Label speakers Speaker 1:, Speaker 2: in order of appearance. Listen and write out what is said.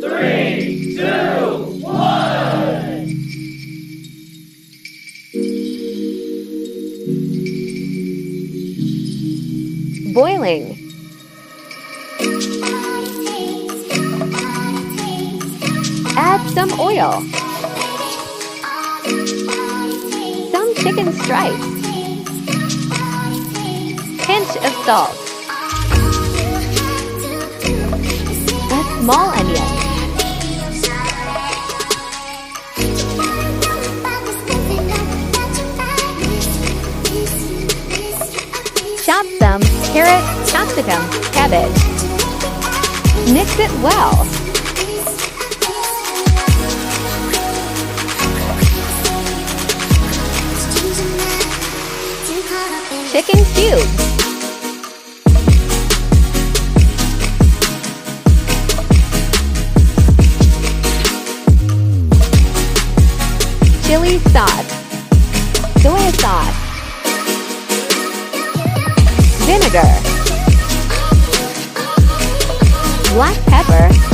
Speaker 1: 3, 2, 1.
Speaker 2: Boiling. Add some oil. Some chicken stripes. Pinch of salt. A small onion. Chop some carrot, capsicum, cabbage. Mix it well. Chicken cubes. Chili sauce. Soy sauce. Vinegar. Black pepper.